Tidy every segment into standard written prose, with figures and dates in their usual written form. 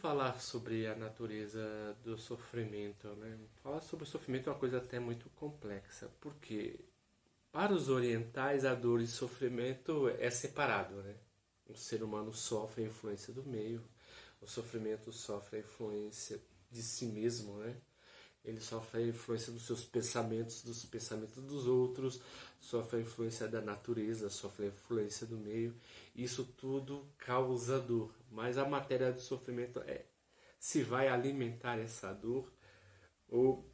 falar sobre a natureza do sofrimento, né? Falar sobre o sofrimento é uma coisa até muito complexa, porque para os orientais a dor e sofrimento é separado, né? O ser humano sofre a influência do meio, o sofrimento sofre a influência de si mesmo, né? Ele sofre a influência dos pensamentos dos outros, sofre a influência da natureza, sofre a influência do meio. Isso tudo causa dor. Mas a matéria do sofrimento é se vai alimentar essa dor ou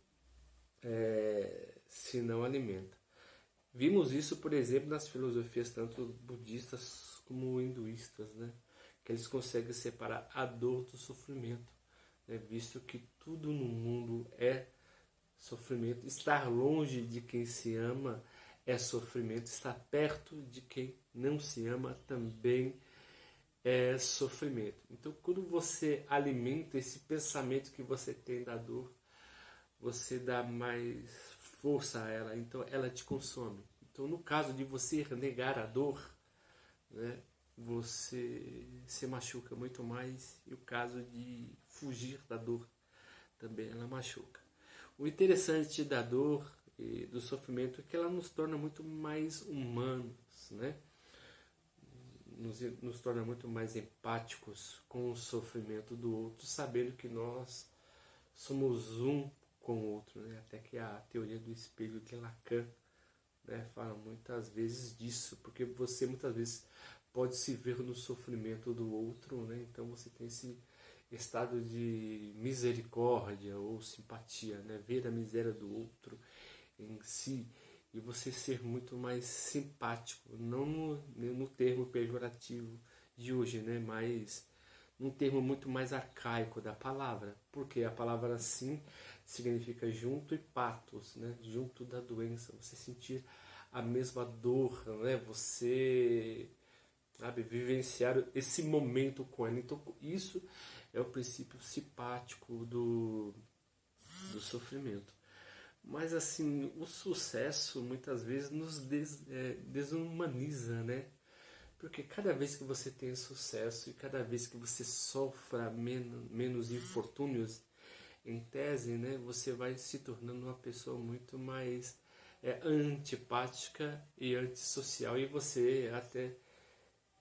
se não alimenta. Vimos isso, por exemplo, nas filosofias tanto budistas como hinduístas, né? Que eles conseguem separar a dor do sofrimento, né? Visto que tudo no mundo é sofrimento. Estar longe de quem se ama é sofrimento. Estar perto de quem não se ama também é sofrimento. Então, quando você alimenta esse pensamento que você tem da dor, você dá mais força a ela, então ela te consome. Então, no caso de você negar a dor, né, você se machuca muito mais, e o caso de fugir da dor também ela machuca. O interessante da dor e do sofrimento é que ela nos torna muito mais humanos, né? Nos torna muito mais empáticos com o sofrimento do outro, sabendo que nós somos um com o outro, né? Até que a teoria do espelho de Lacan, né, fala muitas vezes disso, porque você muitas vezes pode se ver no sofrimento do outro, né? Então você tem esse estado de misericórdia ou simpatia, né? Ver a miséria do outro em si e você ser muito mais simpático, não no termo pejorativo de hoje, né? Mas num termo muito mais arcaico da palavra, porque a palavra sim significa junto e patos, né? Junto da doença, você sentir a mesma dor, né? Você, sabe, vivenciar esse momento com ela. Então isso é o princípio simpático do sofrimento. Mas assim, o sucesso muitas vezes nos desumaniza, né? Porque cada vez que você tem sucesso e cada vez que você sofra menos infortúnios, em tese, né, você vai se tornando uma pessoa muito mais antipática e antissocial. E você até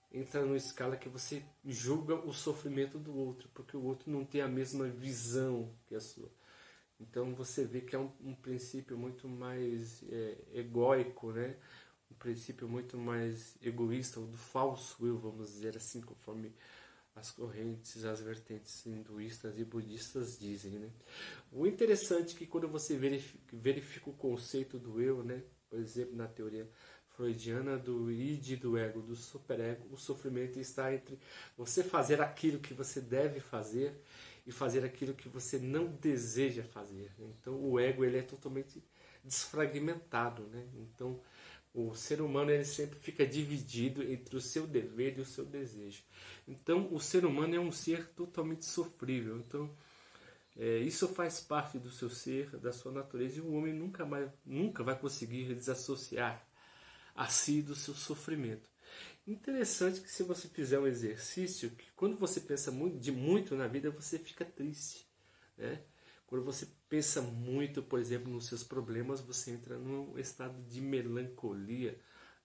entra numa escala que você julga o sofrimento do outro, porque o outro não tem a mesma visão que a sua. Então você vê que é um princípio muito mais egóico, né? Um princípio muito mais egoísta, ou do falso eu, vamos dizer assim, conforme as correntes, as vertentes hinduístas e budistas dizem, né? O interessante é que quando você verifica o conceito do eu, né? Por exemplo, na teoria freudiana do id, do ego, do superego, o sofrimento está entre você fazer aquilo que você deve fazer e fazer aquilo que você não deseja fazer. Então o ego ele é totalmente desfragmentado, né? Então o ser humano ele sempre fica dividido entre o seu dever e o seu desejo. Então o ser humano é um ser totalmente sofrível. Então isso faz parte do seu ser, da sua natureza, e o homem nunca vai conseguir desassociar a si do seu sofrimento. Interessante que se você fizer um exercício, que quando você pensa muito na vida, você fica triste, né? Quando você pensa muito, por exemplo, nos seus problemas, você entra num estado de melancolia,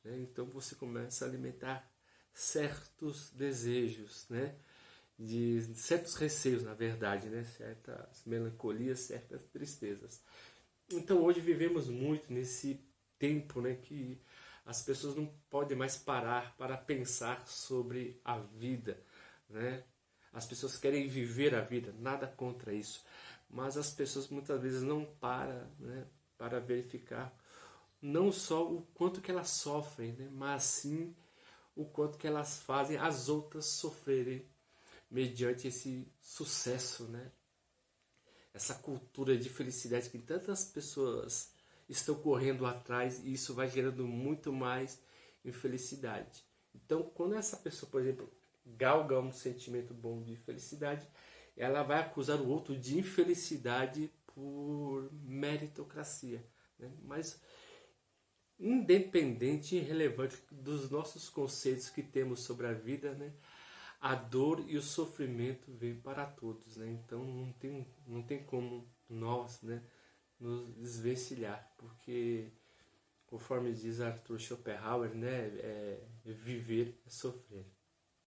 né? Então você começa a alimentar certos desejos, né? De certos receios, na verdade, né? Certas melancolias, certas tristezas. Então hoje vivemos muito nesse tempo, né, que as pessoas não podem mais parar para pensar sobre a vida, né? As pessoas querem viver a vida, nada contra isso, mas as pessoas muitas vezes não param, né, para verificar não só o quanto que elas sofrem, né, mas sim o quanto que elas fazem as outras sofrerem mediante esse sucesso, né? Essa cultura de felicidade que tantas pessoas estão correndo atrás, e isso vai gerando muito mais infelicidade. Então, quando essa pessoa, por exemplo, galga um sentimento bom de felicidade, ela vai acusar o outro de infelicidade por meritocracia, né? Mas independente e irrelevante dos nossos conceitos que temos sobre a vida, né? a dor e o sofrimento vêm para todos, né? Então não tem como nós, né, nos desvencilhar, porque conforme diz Arthur Schopenhauer, né, viver é sofrer.